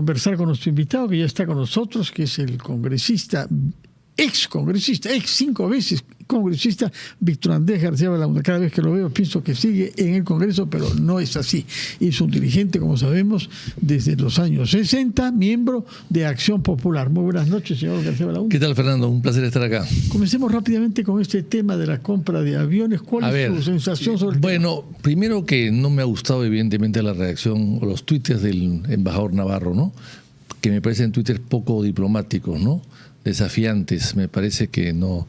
conversar con nuestro invitado que ya está con nosotros, que es el congresista, ex 5 veces congresista, Víctor Andrés García Belaúnde. Cada vez que lo veo pienso que sigue en el Congreso, pero no es así. Es un dirigente, como sabemos, desde los años 60, miembro de Acción Popular. Muy buenas noches, señor García Belaúnde. ¿Qué tal, Fernando? Un placer estar acá. Comencemos rápidamente con este tema de la compra de aviones. ¿Cuál es su sensación sobre el tema? Bueno, primero que no me ha gustado evidentemente la reacción o los tuites del embajador Navarro, ¿no? Que me parecen tuites poco diplomáticos, ¿no? Desafiantes, me parece que no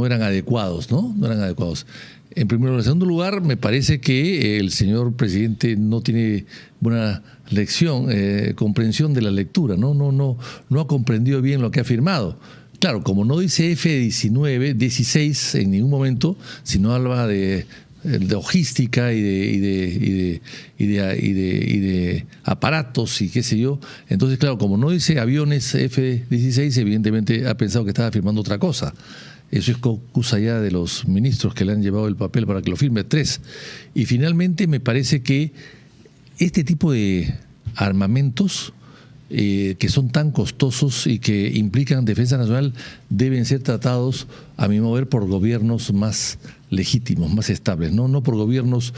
eran adecuados, ¿no? No eran adecuados. En primer lugar. En segundo lugar, me parece que el señor presidente no tiene buena comprensión de la lectura, no ha comprendido bien lo que ha firmado. Claro, como no dice F-16 en ningún momento, sino habla de logística y de aparatos y qué sé yo. Entonces, claro, como no dice aviones F-16, evidentemente ha pensado que estaba firmando otra cosa. Eso es cosa ya de los ministros que le han llevado el papel para que lo firme 3. Y finalmente me parece que este tipo de armamentos que son tan costosos y que implican defensa nacional deben ser tratados, a mi modo de ver, por gobiernos más legítimos, más estables, no por gobiernos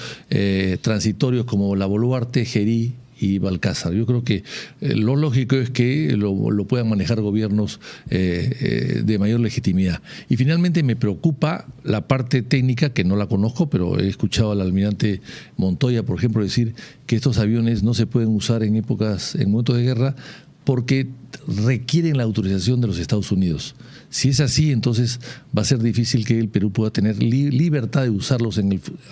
transitorios como la Boluarte, Gerí y Balcázar. Yo creo que lo lógico es que lo puedan manejar gobiernos de mayor legitimidad. Y finalmente me preocupa la parte técnica, que no la conozco, pero he escuchado al almirante Montoya, por ejemplo, decir que estos aviones no se pueden usar en momentos de guerra porque requieren la autorización de los Estados Unidos. Si es así, entonces va a ser difícil que el Perú pueda tener libertad de usarlos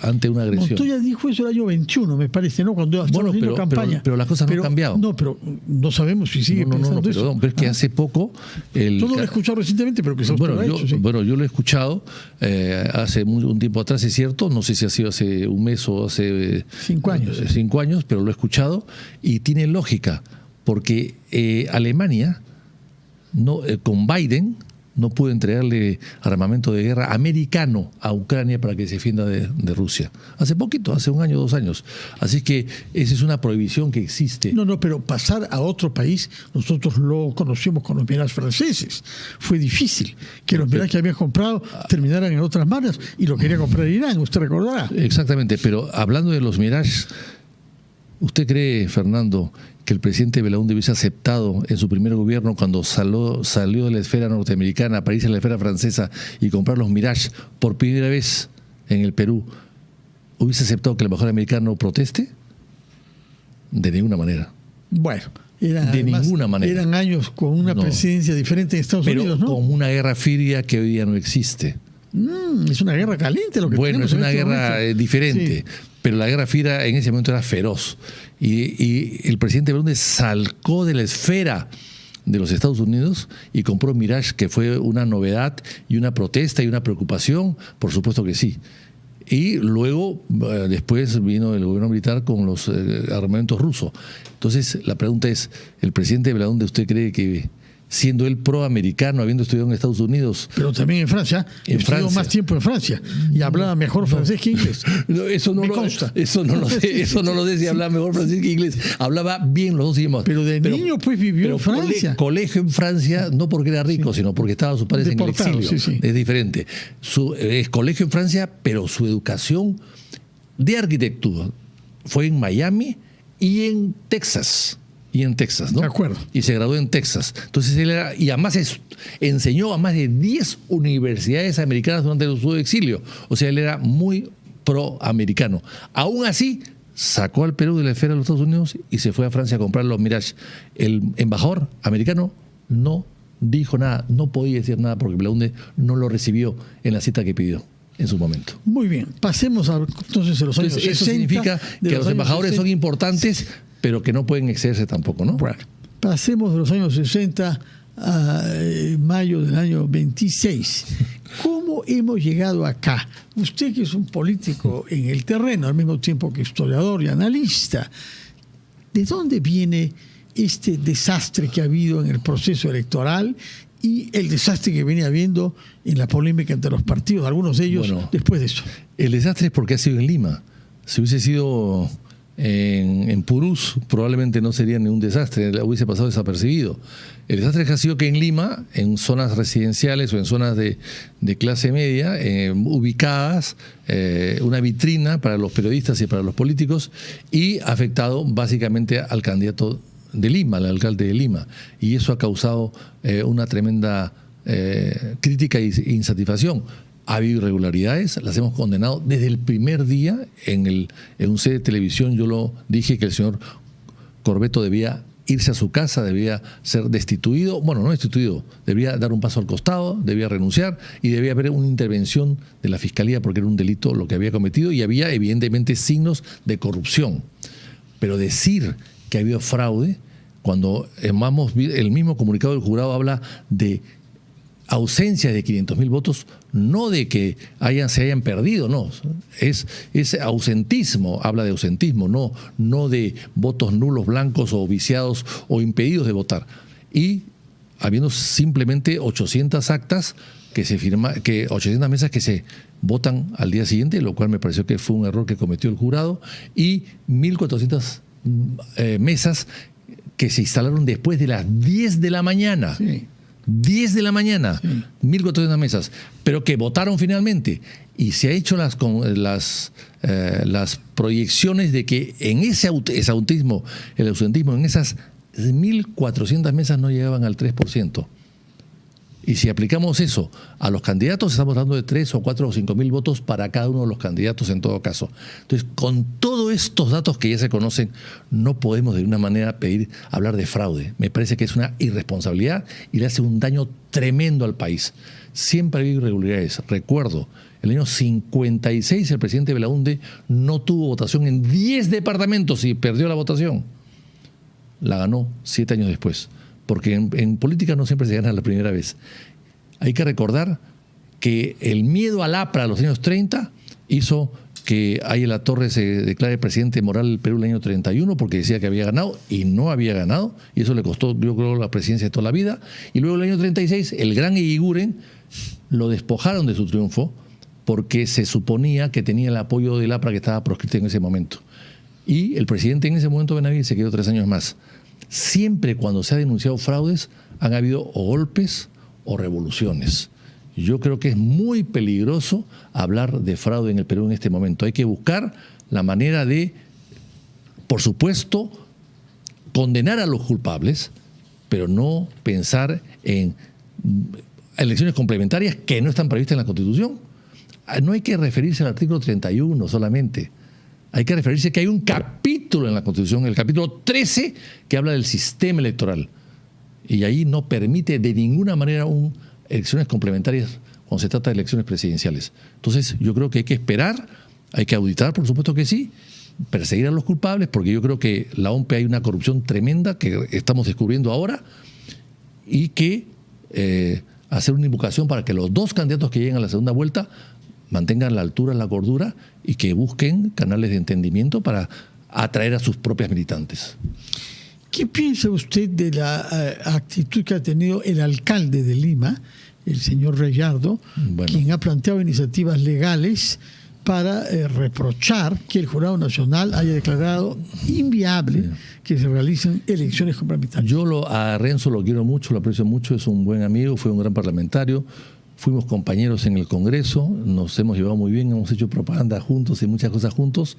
ante una agresión. Montoya dijo eso el año 21, me parece, ¿no? Cuando estaba haciendo campaña. Pero las cosas no han cambiado. No, pero no sabemos si sigue pensando eso. Perdón, pero es que hace poco... Yo no lo he escuchado recientemente, pero quizás usted lo ha hecho, sí. Bueno, yo lo he escuchado hace un tiempo atrás, es cierto, no sé si ha sido hace un mes o hace... 5 años. 5 años, pero lo he escuchado y tiene lógica, porque Alemania, con Biden, no pudo entregarle armamento de guerra americano a Ucrania para que se defienda de Rusia. Hace poquito, hace 1 año, 2 años. Así que esa es una prohibición que existe. No, pero pasar a otro país, nosotros lo conocimos con los Mirage franceses. Fue difícil que los Mirage que habían comprado terminaran en otras manos y lo quería comprar Irán, usted recordará. Exactamente, pero hablando de los Mirage, ¿usted cree, Fernando, que el presidente Belaúnde hubiese aceptado en su primer gobierno, cuando salió de la esfera norteamericana para irse a la esfera francesa y comprar los Mirage por primera vez en el Perú, hubiese aceptado que el embajador americano proteste? De ninguna manera. Bueno, ninguna manera. Eran años con una presidencia diferente en Estados Unidos, ¿no? Con una guerra fría que hoy día no existe. Es una guerra caliente lo que tenemos. Bueno, es una guerra diferente, sí. Pero la guerra fría en ese momento era feroz. Y el presidente Belaúnde salcó de la esfera de los Estados Unidos y compró Mirage, que fue una novedad y una protesta y una preocupación, por supuesto que sí. Y luego, después vino el gobierno militar con los armamentos rusos. Entonces, la pregunta es, ¿el presidente Belaúnde usted cree que, siendo él proamericano, habiendo estudiado en Estados Unidos... Pero también en Francia, estudió más tiempo en Francia y hablaba mejor francés que inglés. Eso no lo sé si hablaba mejor francés que inglés. Hablaba bien los dos idiomas. Pero niño pues vivió en Francia. Colegio en Francia, no porque era rico, sino porque estaban sus padres en el exilio. Sí. Es diferente. Es colegio en Francia, pero su educación de arquitectura fue en Miami y en Texas. ¿No? De acuerdo. Y se graduó en Texas. Entonces él y además enseñó a más de 10 universidades americanas durante su exilio. O sea, él era muy proamericano. Aún así, sacó al Perú de la esfera de los Estados Unidos y se fue a Francia a comprar los Mirage. El embajador americano no dijo nada, no podía decir nada porque Belaúnde no lo recibió en la cita que pidió en su momento. Muy bien, pasemos entonces a los años 60. Eso significa que los embajadores son importantes, pero que no pueden excederse tampoco, ¿no? Bueno, pasemos de los años 60 a mayo del año 26. ¿Cómo hemos llegado acá? Usted, que es un político en el terreno, al mismo tiempo que historiador y analista, ¿de dónde viene este desastre que ha habido en el proceso electoral y el desastre que venía habiendo en la polémica entre los partidos, algunos de ellos después de eso? El desastre es porque ha sido en Lima. Si hubiese sido en Purús probablemente no sería ni un desastre, hubiese pasado desapercibido. El desastre ha sido que en Lima, en zonas residenciales o en zonas de clase media, ubicadas, una vitrina para los periodistas y para los políticos, y ha afectado básicamente al candidato de Lima, al alcalde de Lima. Y eso ha causado una tremenda crítica e insatisfacción. Ha habido irregularidades, las hemos condenado desde el primer día. En un set de televisión yo lo dije, que el señor Corbeto debía irse a su casa, debía ser destituido, bueno, no destituido, debía dar un paso al costado, debía renunciar y debía haber una intervención de la Fiscalía porque era un delito lo que había cometido y había evidentemente signos de corrupción. Pero decir que ha habido fraude, cuando el mismo comunicado del jurado habla de ausencia de 500.000 votos, no de que se hayan perdido, no, es ausentismo, habla de ausentismo, no de votos nulos, blancos o viciados o impedidos de votar. Y habiendo simplemente 800 actas que 800 mesas que se votan al día siguiente, lo cual me pareció que fue un error que cometió el jurado, y 1.400 mesas que se instalaron después de las 10 de la mañana. Sí. 10 de la mañana, sí. 1.400 mesas, pero que votaron finalmente. Y se ha hecho las proyecciones de que en ese ausentismo, en esas 1.400 mesas no llegaban al 3%. Y si aplicamos eso a los candidatos, estamos hablando de 3 o 4 o 5.000 votos para cada uno de los candidatos en todo caso. Entonces, con todos estos datos que ya se conocen, no podemos de una manera hablar de fraude. Me parece que es una irresponsabilidad y le hace un daño tremendo al país. Siempre ha habido irregularidades. Recuerdo, en el año 56 el presidente Belaúnde no tuvo votación en 10 departamentos y perdió la votación. La ganó 7 años después. Porque en política no siempre se gana la primera vez. Hay que recordar que el miedo al APRA a los años 30 hizo que Ayala Torres se declare presidente moral del Perú en el año 31 porque decía que había ganado y no había ganado, y eso le costó, yo creo, la presidencia de toda la vida. Y luego en el año 36 el gran Eguiguren lo despojaron de su triunfo porque se suponía que tenía el apoyo del APRA que estaba proscrito en ese momento. Y el presidente en ese momento, Benavides, se quedó 3 años más. Siempre cuando se ha denunciado fraudes han habido o golpes o revoluciones. Yo creo que es muy peligroso hablar de fraude en el Perú en este momento. Hay que buscar la manera de, por supuesto, condenar a los culpables, pero no pensar en elecciones complementarias que no están previstas en la Constitución. No hay que referirse al artículo 31 solamente. Hay que referirse que hay un capítulo en la Constitución, el capítulo 13, que habla del sistema electoral. Y ahí no permite de ninguna manera elecciones complementarias cuando se trata de elecciones presidenciales. Entonces, yo creo que hay que esperar, hay que auditar, por supuesto que sí, perseguir a los culpables, porque yo creo que en la OMP hay una corrupción tremenda que estamos descubriendo ahora, y que hacer una invocación para que los 2 candidatos que lleguen a la segunda vuelta mantengan la altura, la cordura, y que busquen canales de entendimiento para atraer a sus propias militantes. ¿Qué piensa usted de la actitud que ha tenido el alcalde de Lima, el señor Reyardo, quien ha planteado iniciativas legales para reprochar que el Jurado Nacional haya declarado inviable que se realicen elecciones complementarias? Yo a Renzo lo quiero mucho, lo aprecio mucho, es un buen amigo, fue un gran parlamentario. Fuimos compañeros en el Congreso, nos hemos llevado muy bien, hemos hecho propaganda juntos y muchas cosas juntos.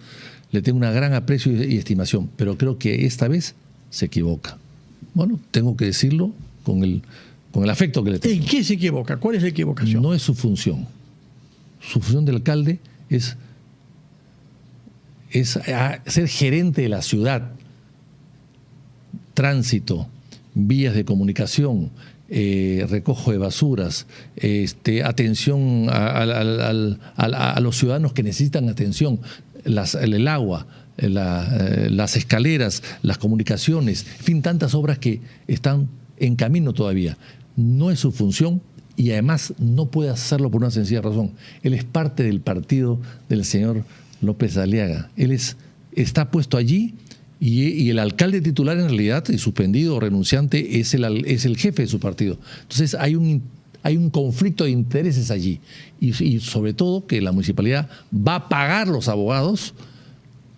Le tengo un gran aprecio y estimación, pero creo que esta vez se equivoca. Bueno, tengo que decirlo con el afecto que le tengo. ¿En qué se equivoca? ¿Cuál es la equivocación? No es su función. Su función del alcalde es ser gerente de la ciudad, tránsito, vías de comunicación, recojo de basuras, atención a los ciudadanos que necesitan atención, el agua, las escaleras, las comunicaciones, en fin, tantas obras que están en camino todavía. No es su función y además no puede hacerlo por una sencilla razón. Él es parte del partido del señor López Aliaga. Él está puesto allí. Y el alcalde titular en realidad, suspendido o renunciante, es el jefe de su partido. Entonces hay un conflicto de intereses allí. Y sobre todo que la municipalidad va a pagar los abogados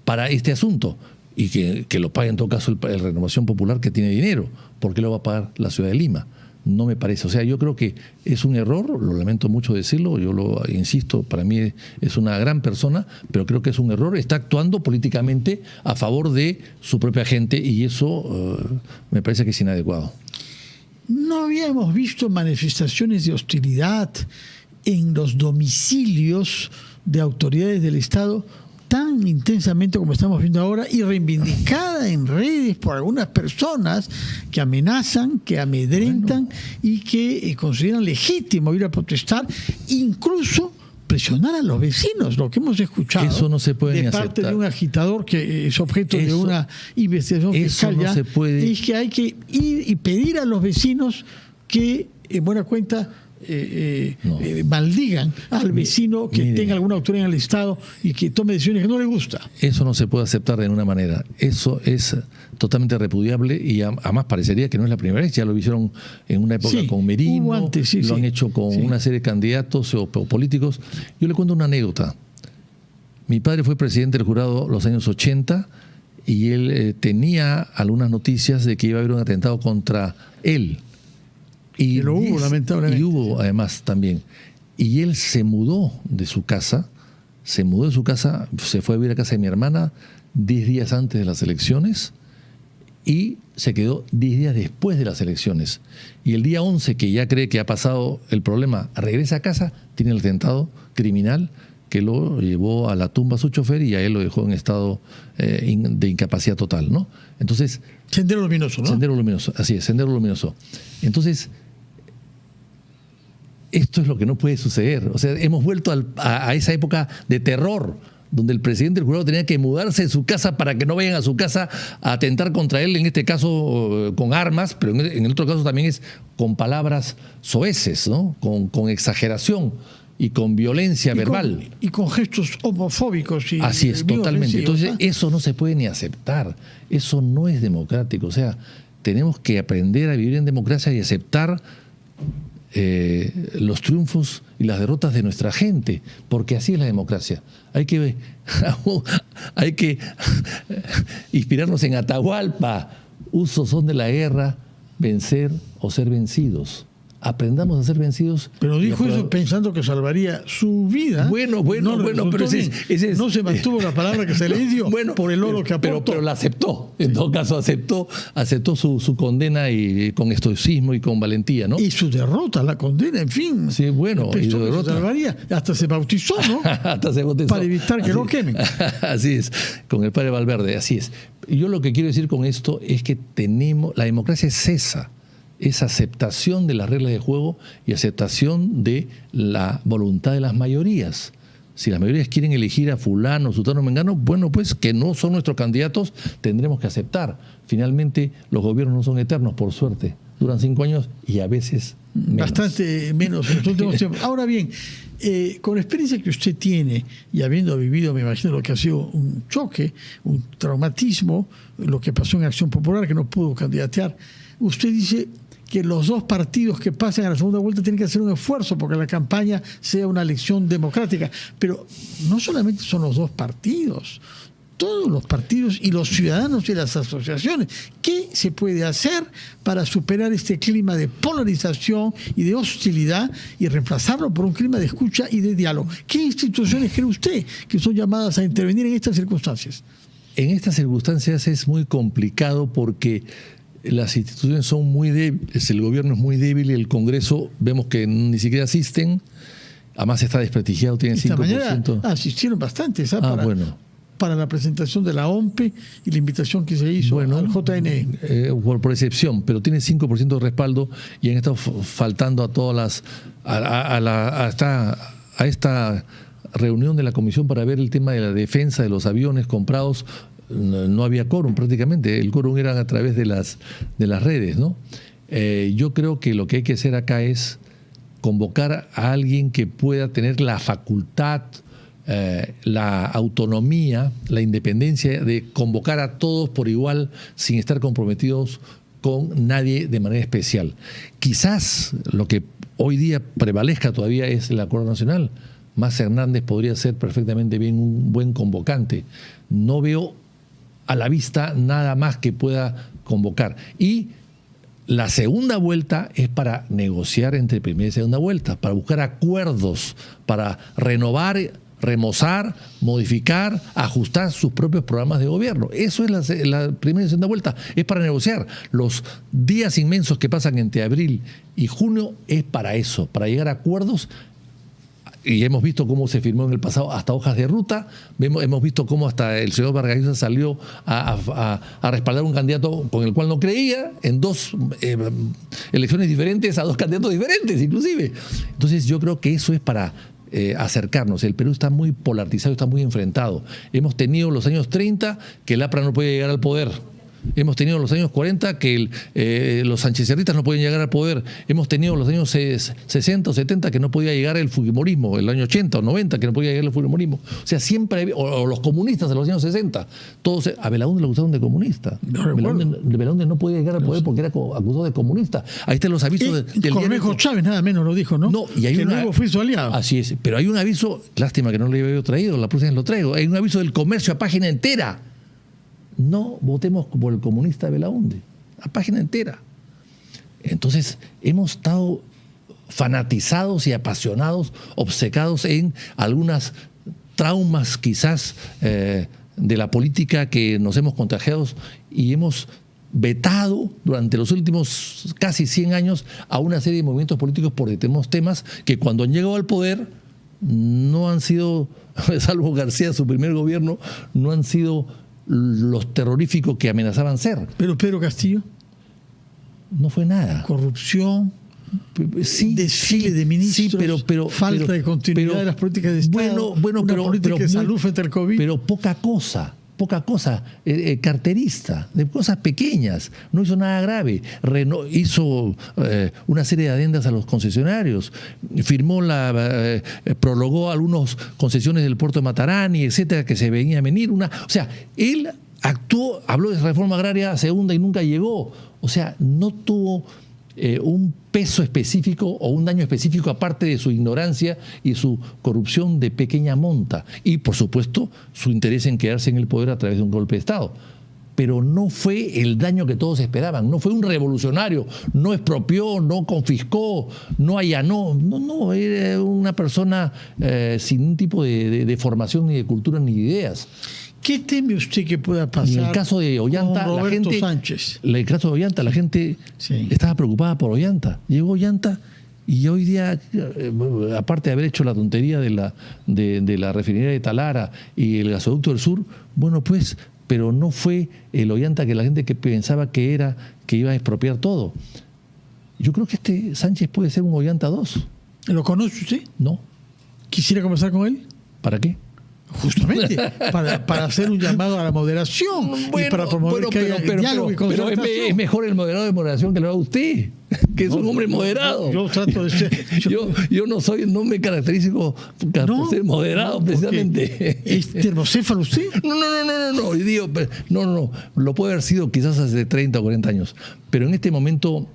para este asunto. Y que lo pague en todo caso el Renovación Popular, que tiene dinero. ¿Por qué lo va a pagar la ciudad de Lima? No me parece. O sea, yo creo que es un error, lo lamento mucho decirlo, yo lo insisto, para mí es una gran persona, pero creo que es un error. Está actuando políticamente a favor de su propia gente y eso me parece que es inadecuado. No habíamos visto manifestaciones de hostilidad en los domicilios de autoridades del Estado tan intensamente como estamos viendo ahora y reivindicada en redes por algunas personas que amenazan, que amedrentan y que consideran legítimo ir a protestar, incluso presionar a los vecinos, lo que hemos escuchado. Eso no se puede de parte de un agitador que es objeto de una investigación fiscal. No se puede. Es que hay que ir y pedir a los vecinos que, en buena cuenta, maldigan al vecino que tenga alguna autoridad en el Estado y que tome decisiones que no le gusta. Eso no se puede aceptar de ninguna manera. Eso es totalmente repudiable y además parecería que no es la primera vez. Ya lo hicieron en una época con Merino, antes, lo han hecho con una serie de candidatos o políticos. Yo le cuento una anécdota. Mi padre fue presidente del jurado los años 80 y él tenía algunas noticias de que iba a haber un atentado contra él. Y lo hubo, lamentablemente. Y hubo, además, también. Y él se mudó de su casa, se fue a vivir a casa de mi hermana 10 días antes de las elecciones y se quedó 10 días después de las elecciones. Y el día 11, que ya cree que ha pasado el problema, regresa a casa, tiene el atentado criminal que lo llevó a la tumba a su chofer y a él lo dejó en estado de incapacidad total, ¿no? Entonces... Sendero Luminoso, ¿no? Sendero Luminoso, así es, Sendero Luminoso. Entonces... Esto es lo que no puede suceder. O sea, hemos vuelto a esa época de terror, donde el presidente del jurado tenía que mudarse de su casa para que no vayan a su casa a atentar contra él, en este caso con armas, pero en el otro caso también es con palabras soeces, ¿no? Con exageración y con violencia verbal. Y con gestos homofóbicos. Así es, totalmente. Entonces, eso no se puede ni aceptar. Eso no es democrático. O sea, tenemos que aprender a vivir en democracia y aceptar los triunfos y las derrotas de nuestra gente, porque así es la democracia. Hay que inspirarnos en Atahualpa. Usos son de la guerra, vencer o ser vencidos. Aprendamos a ser vencidos. Pero dijo eso pensando que salvaría su vida. Bueno, pero no se mantuvo la palabra que se le dio por el oro que aportó. Pero la aceptó. En todo caso, aceptó su condena y con estoicismo y con valentía, ¿no? Y su derrota, la condena, en fin. Sí, bueno. Y su derrota. Salvaría. Hasta se bautizó, ¿no? Hasta se bautizó. Para evitar que lo quemen. Así es, con el padre Valverde, así es. Y yo lo que quiero decir con esto es que la democracia es esa. Es aceptación de las reglas de juego y aceptación de la voluntad de las mayorías. Si las mayorías quieren elegir a fulano, sutano, mengano, bueno, pues que no son nuestros candidatos, tendremos que aceptar. Finalmente, los gobiernos no son eternos, por suerte. Duran 5 años y a veces menos. Bastante menos en los últimos tiempos. Ahora bien, con la experiencia que usted tiene y habiendo vivido, me imagino, lo que ha sido un choque, un traumatismo, lo que pasó en Acción Popular, que no pudo candidatear, usted dice que los dos partidos que pasen a la segunda vuelta tienen que hacer un esfuerzo porque la campaña sea una elección democrática. Pero no solamente son los dos partidos, todos los partidos y los ciudadanos y las asociaciones. ¿Qué se puede hacer para superar este clima de polarización y de hostilidad y reemplazarlo por un clima de escucha y de diálogo? ¿Qué instituciones cree usted que son llamadas a intervenir en estas circunstancias? En estas circunstancias es muy complicado porque las instituciones son muy débiles, el gobierno es muy débil y el Congreso vemos que ni siquiera asisten, además está desprestigiado, tiene 5%. Esta mañana asistieron bastantes para la presentación de la OMPE y la invitación que se hizo al JNE. Por excepción, pero tiene 5% de respaldo y han estado faltando a todas a esta reunión de la Comisión para ver el tema de la defensa de los aviones comprados. No había quórum prácticamente, el quórum era a través de las redes, ¿no? Yo creo que lo que hay que hacer acá es convocar a alguien que pueda tener la facultad, la autonomía, la independencia de convocar a todos por igual sin estar comprometidos con nadie de manera especial. Quizás lo que hoy día prevalezca todavía es el acuerdo nacional, Mas Hernández podría ser perfectamente bien un buen convocante. No veo a la vista nada más que pueda convocar. Y la segunda vuelta es para negociar entre primera y segunda vuelta, para buscar acuerdos, para renovar, remozar, modificar, ajustar sus propios programas de gobierno. Eso es la primera y segunda vuelta, es para negociar. Los días inmensos que pasan entre abril y junio es para eso, para llegar a acuerdos. Y hemos visto cómo se firmó en el pasado hasta hojas de ruta, hemos visto cómo hasta el señor Vargas Llosa salió a respaldar un candidato con el cual no creía, en dos elecciones diferentes, a dos candidatos diferentes inclusive. Entonces yo creo que eso es para acercarnos. El Perú está muy polarizado, está muy enfrentado. Hemos tenido los años 30 que el APRA no podía llegar al poder. Hemos tenido los años 40 que los sanchecerristas no podían llegar al poder. Hemos tenido los años 60 o 70 que no podía llegar el fujimorismo, el año 80 o 90 que no podía llegar el fujimorismo. O sea, siempre, o los comunistas de los años 60. Todos, a Belaúnde lo acusaron de comunista. Belaúnde no podía llegar al poder porque era acusado de comunista. Ahí están los avisos del Cornejo Chávez nada menos lo dijo, ¿no? No, y hay que luego fue su aliado. Así es, pero hay un aviso, lástima que no lo había traído, la próxima vez lo traigo. Hay un aviso del Comercio a página entera. No votemos por el comunista de Belaúnde, a página entera. Entonces, hemos estado fanatizados y apasionados, obcecados en algunas traumas quizás de la política que nos hemos contagiado y hemos vetado durante los últimos casi 100 años a una serie de movimientos políticos por determinados temas que cuando han llegado al poder no han sido, salvo García, su primer gobierno, no han sido los terroríficos que amenazaban ser. Pero Pedro Castillo no fue nada. Corrupción, sí, desfile de ministros, pero falta de continuidad de las políticas de Estado, una política de salud frente al COVID. Pero poca cosa, carterista, de cosas pequeñas, no hizo nada grave, hizo una serie de adendas a los concesionarios, prologó algunas concesiones del puerto de Matarani, etcétera, que se venía a venir, o sea, él actuó, habló de reforma agraria segunda y nunca llegó, o sea, no tuvo un peso específico o un daño específico aparte de su ignorancia y su corrupción de pequeña monta y por supuesto su interés en quedarse en el poder a través de un golpe de Estado. Pero no fue el daño que todos esperaban, no fue un revolucionario, no expropió, no confiscó, no allanó, no, era una persona sin un tipo de formación ni de cultura ni de ideas. ¿Qué teme usted que pueda pasar? En el caso de Ollanta, con Roberto Sánchez. En el caso de Ollanta, la gente estaba preocupada por Ollanta. Llegó Ollanta y hoy día, aparte de haber hecho la tontería de la refinería de Talara y el gasoducto del sur, bueno, pues, pero no fue el Ollanta que la gente que pensaba que iba a expropiar todo. Yo creo que este Sánchez puede ser un Ollanta 2. ¿Lo conoce usted? No. ¿Quisiera conversar con él? ¿Para qué? Justamente, para hacer un llamado a la moderación y para promover que haya diálogo y concertación. Pero es mejor el moderado de moderación que lo haga usted, que es un hombre moderado. Yo trato de ser... no me caracterizo por ser moderado, precisamente. ¿Es termocéfalo usted? No. Digo, no. Lo puede haber sido quizás hace 30 o 40 años. Pero en este momento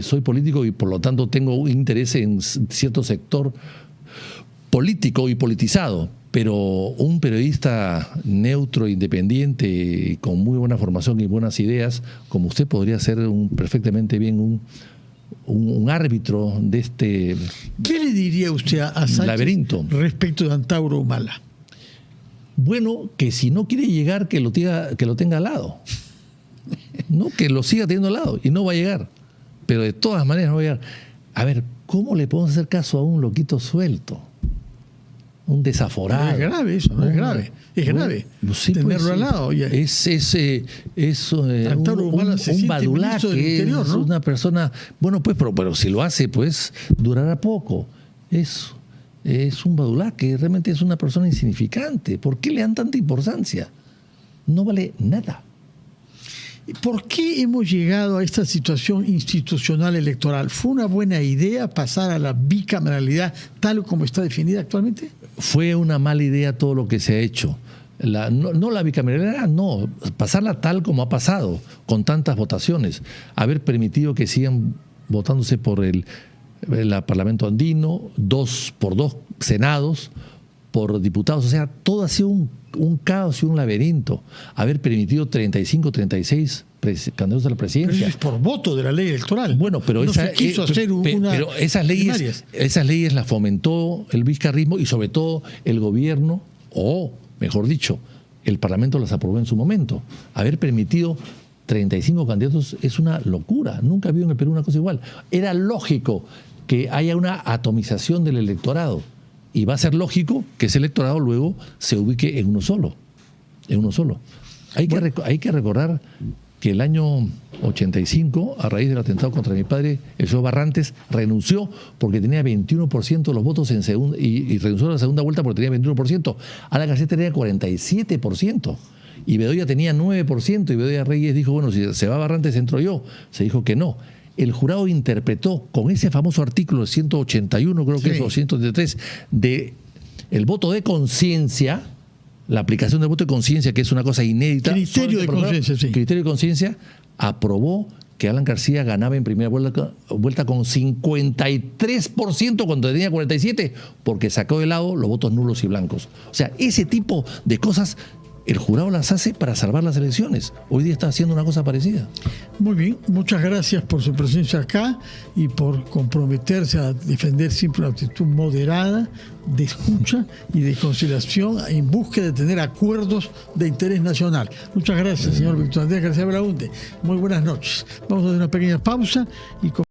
soy político y por lo tanto tengo un interés en cierto sector político y politizado. Pero un periodista neutro, independiente, con muy buena formación y buenas ideas, como usted podría ser perfectamente bien un árbitro de este ¿Qué le diría usted a Sánchez laberinto respecto de Antauro Humala? Bueno, que si no quiere llegar, que lo tenga al lado. No, que lo siga teniendo al lado y no va a llegar. Pero de todas maneras no va a llegar. A ver, ¿cómo le podemos hacer caso a un loquito suelto? Un desaforado. Es grave eso, no es grave. Es grave. Sí, tenerlo pues, al lado. Es un badulaque, es una persona... Bueno, pues, pero si lo hace, pues, durará poco. Es un badulaque, realmente es una persona insignificante. ¿Por qué le dan tanta importancia? No vale nada. ¿Por qué hemos llegado a esta situación institucional electoral? ¿Fue una buena idea pasar a la bicameralidad tal como está definida actualmente? Fue una mala idea todo lo que se ha hecho. No la bicameralidad, no. Pasarla tal como ha pasado, con tantas votaciones. Haber permitido que sigan votándose por el Parlamento andino, 2 por 2 senados, por diputados. O sea, todo ha sido un caos y un laberinto. Haber permitido 35, 36 candidatos a la presidencia. Pero eso es por voto de la ley electoral. Bueno, pero, no se quiso hacer pero esas leyes las fomentó el vizcarrismo y sobre todo el gobierno, o mejor dicho, el Parlamento las aprobó en su momento. Haber permitido 35 candidatos es una locura. Nunca ha habido en el Perú una cosa igual. Era lógico que haya una atomización del electorado. Y va a ser lógico que ese electorado luego se ubique en uno solo. Hay que recordar que el año 85, a raíz del atentado contra mi padre, el señor Barrantes renunció porque tenía 21% de los votos en segunda, y renunció a la segunda vuelta porque tenía 21%. Alan García tenía 47%. Y Bedoya tenía 9%. Y Bedoya Reyes dijo, bueno, si se va Barrantes, entro yo. Se dijo que no. El jurado interpretó con ese famoso artículo 181, creo que es, o 133, de el voto de conciencia, la aplicación del voto de conciencia, que es una cosa inédita. Criterio de conciencia, sí. Criterio de conciencia, aprobó que Alan García ganaba en primera vuelta con 53% cuando tenía 47%, porque sacó de lado los votos nulos y blancos. O sea, ese tipo de cosas el jurado las hace para salvar las elecciones. Hoy día está haciendo una cosa parecida. Muy bien, muchas gracias por su presencia acá y por comprometerse a defender siempre una actitud moderada, de escucha y de conciliación en búsqueda de tener acuerdos de interés nacional. Muchas gracias, señor Víctor Andrés García Belaúnde. Muy buenas noches. Vamos a hacer una pequeña pausa y